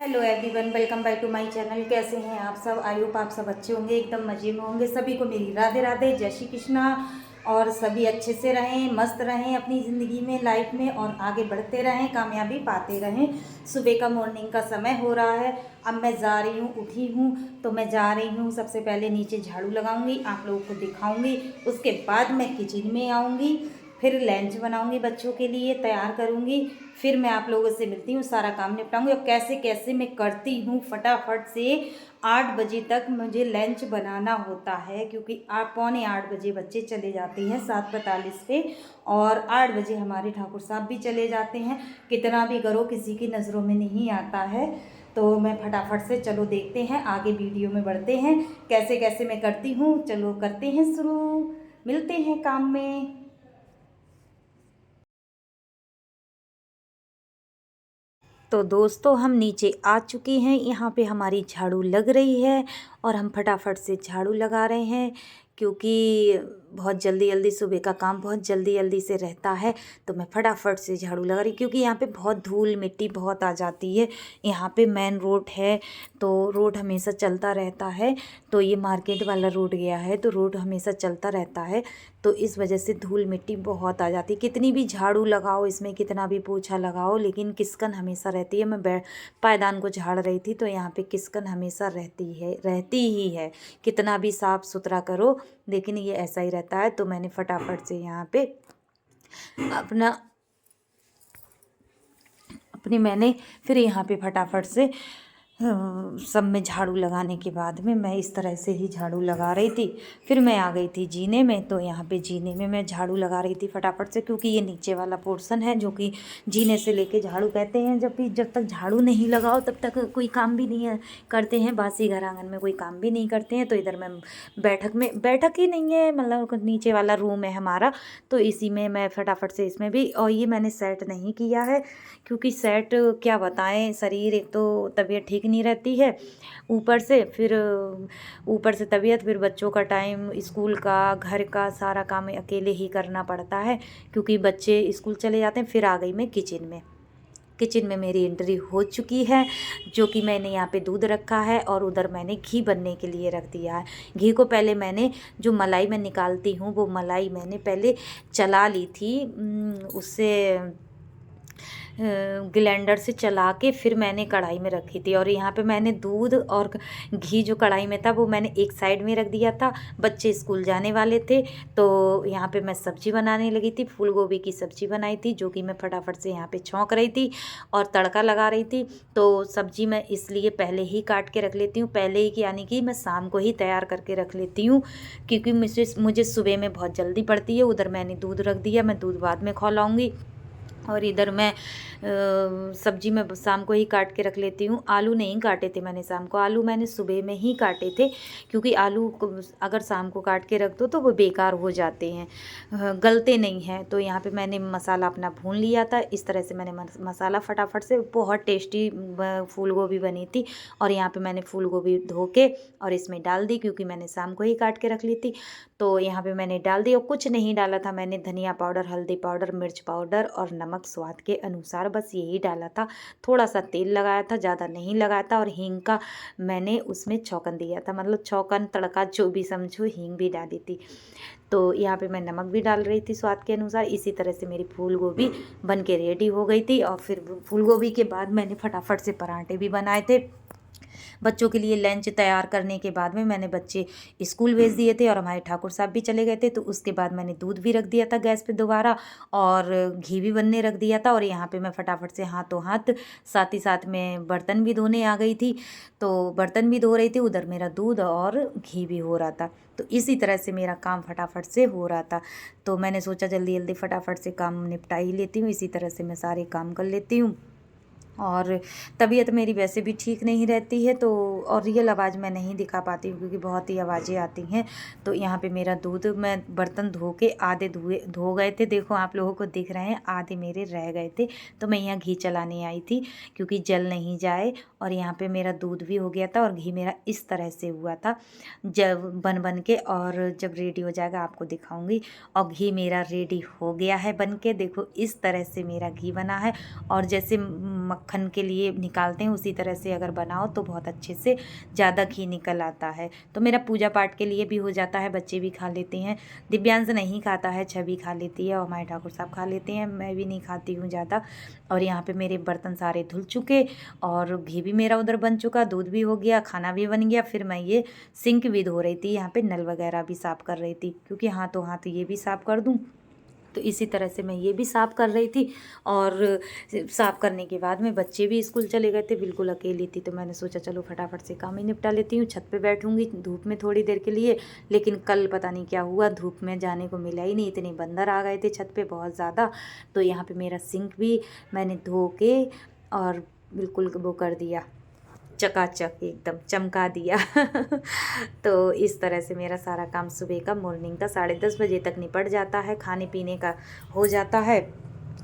Hello everyone, welcome back to my channel. कैसे हैं आप सब? आई होप आप सब अच्छे होंगे, एकदम मज़े में होंगे। सभी को मेरी राधे राधे, जय श्री कृष्णा। और सभी अच्छे से रहें, मस्त रहें अपनी ज़िंदगी में, लाइफ में, और आगे बढ़ते रहें, कामयाबी पाते रहें। सुबह का मॉर्निंग का समय हो रहा है। अब मैं जा रही हूँ, उठी हूँ तो मैं जा रही हूँ। सबसे पहले नीचे झाड़ू लगाऊंगी, आप लोगों को दिखाऊंगी। उसके बाद मैं किचन में आऊँगी, फिर लंच बनाऊंगी, बच्चों के लिए तैयार करूंगी। फिर मैं आप लोगों से मिलती हूँ, सारा काम निपटाऊंगी। और कैसे कैसे मैं करती हूँ फटाफट से। 8 बजे तक मुझे लंच बनाना होता है, क्योंकि आप 7:45 बच्चे चले जाते हैं 7:45 पे, और 8 बजे हमारे ठाकुर साहब भी चले जाते हैं। कितना भी करो, किसी की नज़रों में नहीं आता है। तो मैं फटाफट से, चलो देखते हैं, आगे वीडियो में बढ़ते हैं कैसे कैसे मैं करती हूँ। चलो करते हैं शुरू, मिलते हैं काम में। तो दोस्तों, हम नीचे आ चुके हैं। यहाँ पे हमारी झाड़ू लग रही है और हम फटाफट से झाड़ू लगा रहे हैं, क्योंकि बहुत जल्दी जल्दी सुबह का काम बहुत जल्दी जल्दी से रहता है। तो मैं फटाफट से झाड़ू लगा रही, क्योंकि यहाँ पे बहुत धूल मिट्टी बहुत आ जाती है। यहाँ पे मेन रोड है, तो रोड हमेशा चलता रहता है। तो ये मार्केट वाला रोड गया है, तो रोड हमेशा चलता रहता है। तो इस वजह से धूल मिट्टी बहुत आ जाती है। कितनी भी झाड़ू लगाओ इसमें, कितना भी पोछा लगाओ, लेकिन किसकन हमेशा रहती है। मैं पायदान को झाड़ रही थी, तो यहाँ पे किसकन हमेशा रहती ही है। कितना भी साफ़ सुथरा करो, लेकिन ये ऐसा ही रहता है। तो मैंने फटाफट से यहाँ पे अपना अपनी मैंने फिर यहाँ पे फटाफट से सब में झाड़ू लगाने के बाद में मैं इस तरह से ही झाड़ू लगा रही थी। फिर मैं आ गई थी जीने में, तो यहाँ पे जीने में मैं झाड़ू लगा रही थी फटाफट से, क्योंकि ये नीचे वाला पोर्शन है जो कि जीने से लेके झाड़ू कहते हैं। जब तक झाड़ू नहीं लगाओ तब तक कोई काम भी नहीं करते हैं। बासी घर आंगन में कोई काम भी नहीं करते हैं। तो इधर मैं बैठक ही नहीं है, मतलब नीचे वाला रूम है हमारा, तो इसी में मैं फटाफट से इसमें भी। और ये मैंने सेट नहीं किया है, क्योंकि सेट क्या बताएं, शरीर एक तो तबीयत ठीक नहीं रहती है, ऊपर से तबीयत, फिर बच्चों का टाइम, स्कूल का, घर का सारा काम अकेले ही करना पड़ता है, क्योंकि बच्चे स्कूल चले जाते हैं। फिर आ गई मैं किचन में मेरी एंट्री हो चुकी है, जो कि मैंने यहाँ पे दूध रखा है और उधर मैंने घी बनने के लिए रख दिया है। घी को पहले मैंने, जो मलाई मैं निकालती हूँ, वो मलाई मैंने पहले चला ली थी, उससे ग्लैंडर से चला के फिर मैंने कढ़ाई में रखी थी। और यहाँ पे मैंने दूध और घी जो कढ़ाई में था वो मैंने एक साइड में रख दिया था। बच्चे स्कूल जाने वाले थे, तो यहाँ पे मैं सब्जी बनाने लगी थी। फूल गोभी की सब्जी बनाई थी, जो कि मैं फटाफट से यहाँ पे छौंक रही थी और तड़का लगा रही थी। तो सब्जी मैं इसलिए पहले ही काट के रख लेती हूँ, पहले ही, यानी कि मैं शाम को ही तैयार करके रख लेती हूँ, क्योंकि मुझे सुबह में बहुत जल्दी पड़ती है। उधर मैंने दूध रख दिया, मैं दूध बाद में खौलाऊँगी। और इधर मैं सब्जी में शाम को ही काट के रख लेती हूँ। आलू नहीं काटे थे मैंने शाम को, आलू मैंने सुबह में ही काटे थे, क्योंकि आलू को अगर शाम को काट के रख दो तो वो बेकार हो जाते हैं, गलते नहीं हैं। तो यहाँ पे मैंने मसाला अपना भून लिया था। इस तरह से मैंने मसाला फटाफट से, बहुत टेस्टी फूल गोभी बनी थी। और यहाँ पे मैंने फूल गोभी धो के और इसमें डाल दी, क्योंकि मैंने शाम को ही काट के रख ली थी। तो यहाँ पे मैंने डाल दी, और कुछ नहीं डाला था मैंने। धनिया पाउडर, हल्दी पाउडर, मिर्च पाउडर और नमक स्वाद के अनुसार, बस यही डाला था। थोड़ा सा तेल लगाया था, ज़्यादा नहीं लगाया था। और हींग का मैंने उसमें छौंकन दिया था, मतलब छौंकन तड़का जो भी समझो, हींग भी डाली थी। तो यहाँ पे मैं नमक भी डाल रही थी स्वाद के अनुसार। इसी तरह से मेरी फूल गोभी बन के रेडी हो गई थी। और फिर फूल गोभी के बाद मैंने फटाफट से पराठे भी बनाए थे। बच्चों के लिए लंच तैयार करने के बाद में मैंने बच्चे स्कूल भेज दिए थे, और हमारे ठाकुर साहब भी चले गए थे। तो उसके बाद मैंने दूध भी रख दिया था गैस पे दोबारा, और घी भी बनने रख दिया था। और यहाँ पे मैं फटाफट से हाथों हाथ, साथ ही साथ में बर्तन भी धोने आ गई थी। तो बर्तन भी धो रही थी, उधर मेरा दूध और घी भी हो रहा था। तो इसी तरह से मेरा काम फटाफट से हो रहा था। तो मैंने सोचा जल्दी जल्दी फटाफट से काम निपटा ही लेती हूँ, इसी तरह से मैं सारे काम कर लेती हूँ। और तबीयत मेरी वैसे भी ठीक नहीं रहती है, तो और रियल आवाज़ मैं नहीं दिखा पाती हूँ, क्योंकि बहुत ही आवाज़ें आती हैं। तो यहाँ पे मेरा दूध, मैं बर्तन धो के आधे धो गए थे, देखो आप लोगों को दिख रहे हैं, आधे मेरे रह गए थे। तो मैं यहाँ घी चलाने आई थी, क्योंकि जल नहीं जाए। और यहाँ पे मेरा दूध भी हो गया था, और घी मेरा इस तरह से हुआ था जब बन के, और जब रेडी हो जाएगा आपको दिखाऊंगी। और घी मेरा रेडी हो गया है बन के, देखो इस तरह से मेरा घी बना है। और जैसे मक्खन के लिए निकालते हैं उसी तरह से अगर बनाओ तो बहुत अच्छे से ज़्यादा घी निकल आता है। तो मेरा पूजा पाठ के लिए भी हो जाता है, बच्चे भी खा लेते हैं। दिव्यांश नहीं खाता है, छवि खा लेती है और हमारे ठाकुर साहब खा लेते हैं, मैं भी नहीं खाती हूँ ज़्यादा। और यहाँ पे मेरे बर्तन सारे धुल चुके और घी भी मेरा उधर बन चुका, दूध भी हो गया, खाना भी बन गया। फिर मैं ये सिंक भी धो रही थी, यहाँ पे नल वगैरह भी साफ़ कर रही थी, क्योंकि हाथों हाथ ये भी साफ़ कर दूँ। तो इसी तरह से मैं ये भी साफ़ कर रही थी। और साफ़ करने के बाद में बच्चे भी स्कूल चले गए थे, बिल्कुल अकेली थी। तो मैंने सोचा चलो फटाफट से काम ही निपटा लेती हूँ, छत पे बैठूँगी धूप में थोड़ी देर के लिए। लेकिन कल पता नहीं क्या हुआ, धूप में जाने को मिला ही नहीं, इतने बंदर आ गए थे छत पे बहुत ज़्यादा। तो यहाँ पे मेरा सिंक भी मैंने धो के और बिल्कुल वो कर दिया, चकाचक एकदम चमका दिया। तो इस तरह से मेरा सारा काम सुबह का मॉर्निंग का 10:30 बजे तक निपट जाता है, खाने पीने का हो जाता है।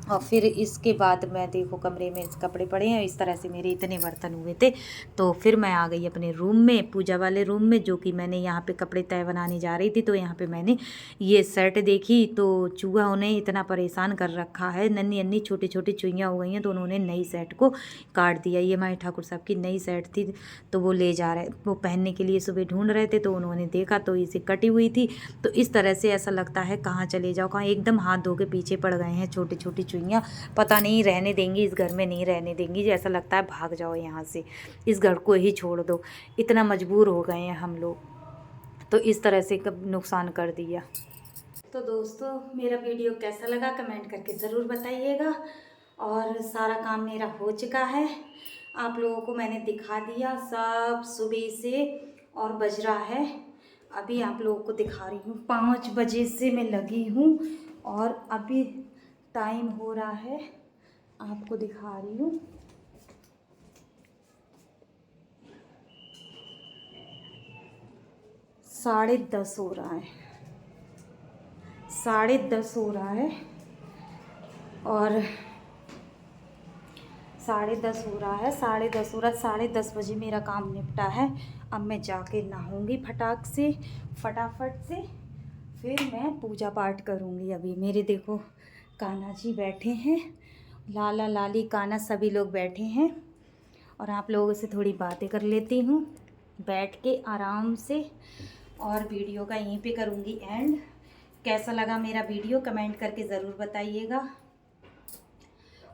और फिर इसके बाद मैं देखो कमरे में कपड़े पड़े हैं, इस तरह से मेरे इतने बर्तन हुए थे। तो फिर मैं आ गई अपने रूम में, पूजा वाले रूम में, जो कि मैंने यहाँ पे कपड़े तय बनाने जा रही थी। तो यहाँ पे मैंने ये सेट देखी, तो चूहा उन्हें इतना परेशान कर रखा है, नन्ही नन्ही छोटी छोटी चुईयाँ हो गई हैं। तो उन्होंने नई सेट को काट दिया। ये हमारे ठाकुर साहब की नई सेट थी, तो वो ले जा रहे, वो पहनने के लिए सुबह ढूंढ रहे थे। तो उन्होंने देखा तो इसे कटी हुई थी। तो इस तरह से ऐसा लगता है कहाँ चले जाओ, कहाँ एकदम हाथ धो के पीछे पड़ गए हैं छोटी छोटी चुईयाँ। पता नहीं रहने देंगी, इस घर में नहीं रहने देंगी, ऐसा लगता है भाग जाओ यहाँ से, इस घर को ही छोड़ दो, इतना मजबूर हो गए हैं हम लोग। तो इस तरह से कब नुकसान कर दिया। तो दोस्तों मेरा वीडियो कैसा लगा कमेंट करके ज़रूर बताइएगा। और सारा काम मेरा हो चुका है, आप लोगों को मैंने दिखा दिया सब सुबह से। और बज रहा है अभी, आप लोगों को दिखा रही हूँ 5 बजे से मैं लगी हूँ। और अभी टाइम हो रहा है, आपको दिखा रही हूँ 10:30 हो रहा है, 10:30 हो रहा है। और 10:30 हो रहा है, 10:30 हो रहा है, 10:30 बजे मेरा काम निपटा है। अब मैं जाके नहाऊंगी फटाफट से, फिर मैं पूजा पाठ करूंगी। अभी मेरे देखो कान्हा जी बैठे हैं, लाला लाली कान्हा सभी लोग बैठे हैं। और आप लोगों से थोड़ी बातें कर लेती हूँ बैठ के आराम से। और वीडियो का यहीं पे करूँगी एंड। कैसा लगा मेरा वीडियो कमेंट करके ज़रूर बताइएगा।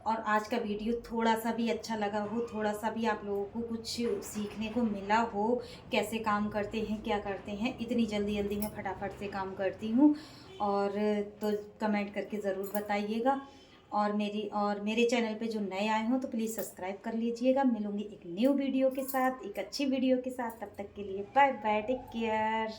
और आज का वीडियो थोड़ा सा भी अच्छा लगा हो, थोड़ा सा भी आप लोगों को कुछ सीखने को मिला हो, कैसे काम करते हैं क्या करते हैं, इतनी जल्दी जल्दी मैं फटाफट से काम करती हूँ। और तो कमेंट करके ज़रूर बताइएगा। और मेरे चैनल पे जो नए आए हों तो प्लीज़ सब्सक्राइब कर लीजिएगा। मिलूँगी एक न्यू वीडियो के साथ, एक अच्छी वीडियो के साथ। तब तक के लिए बाय बाय, टेक केयर।